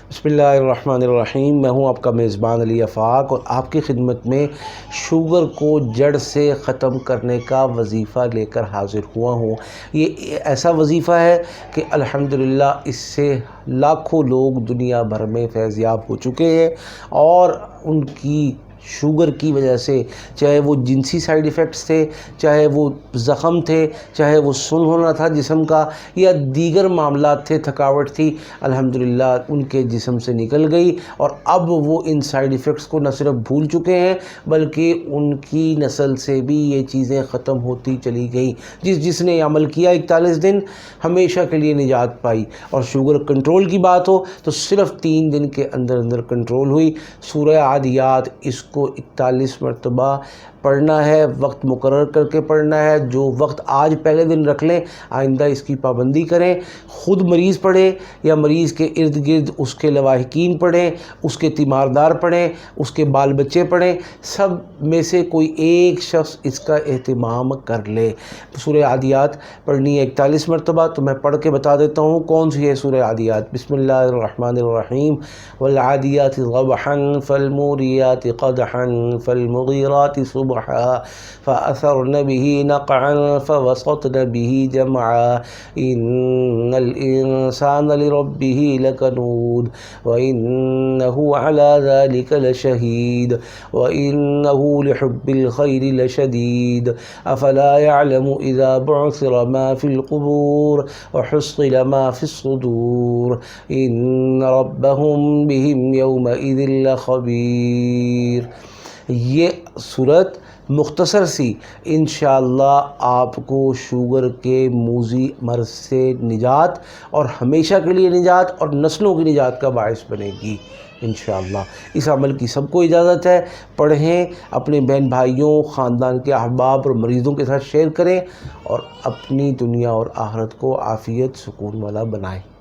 بسم اللہ الرحمن الرحیم۔ میں ہوں آپ کا میزبان علی آفاق اور آپ کی خدمت میں شوگر کو جڑ سے ختم کرنے کا وظیفہ لے کر حاضر ہوا ہوں۔ یہ ایسا وظیفہ ہے کہ الحمدللہ اس سے لاکھوں لوگ دنیا بھر میں فیض یاب ہو چکے ہیں، اور ان کی شوگر کی وجہ سے چاہے وہ جنسی سائیڈ ایفیکٹس تھے، چاہے وہ زخم تھے، چاہے وہ سن ہونا تھا جسم کا، یا دیگر معاملات تھے، تھکاوٹ تھی، الحمدللہ ان کے جسم سے نکل گئی، اور اب وہ ان سائیڈ ایفیکٹس کو نہ صرف بھول چکے ہیں بلکہ ان کی نسل سے بھی یہ چیزیں ختم ہوتی چلی گئیں۔ جس نے عمل کیا 41 دن ہمیشہ کے لیے نجات پائی۔ اور شوگر کنٹرول کی بات ہو تو صرف 3 دن کے اندر اندر کنٹرول ہوئی۔ سورہ عادیات اس کو 41 مرتبہ پڑھنا ہے، وقت مقرر کر کے پڑھنا ہے۔ جو وقت آج پہلے دن رکھ لیں، آئندہ اس کی پابندی کریں۔ خود مریض پڑھے یا مریض کے ارد گرد اس کے لواحقین پڑھیں، اس کے تیماردار پڑھیں، اس کے بال بچے پڑھیں، سب میں سے کوئی ایک شخص اس کا اہتمام کر لے۔ سورہ عادیات پڑھنی ہے 41 مرتبہ، تو میں پڑھ کے بتا دیتا ہوں کون سی ہے سورہ عادیات۔ بسم اللہ الرحمن الرحیم۔ والعادیات ضبحا فالموریات قدحا فالمغیرات صبحا فأثرن به نقعا فوسطن به جمعا إن الإنسان لربه لكنود وإنه على ذلك لشهيد وإنه لحب الخير لشديد أفلا يعلم إذا بعثر ما في القبور وحصل ما في الصدور إن ربهم بهم يومئذ لخبير۔ یہ صورت مختصر سی انشاءاللہ آپ کو شوگر کے موذی مرض سے نجات اور ہمیشہ کے لیے نجات اور نسلوں کی نجات کا باعث بنے گی انشاءاللہ۔ اس عمل کی سب کو اجازت ہے، پڑھیں، اپنے بہن بھائیوں، خاندان کے احباب اور مریضوں کے ساتھ شیئر کریں، اور اپنی دنیا اور آخرت کو عافیت سکون والا بنائیں۔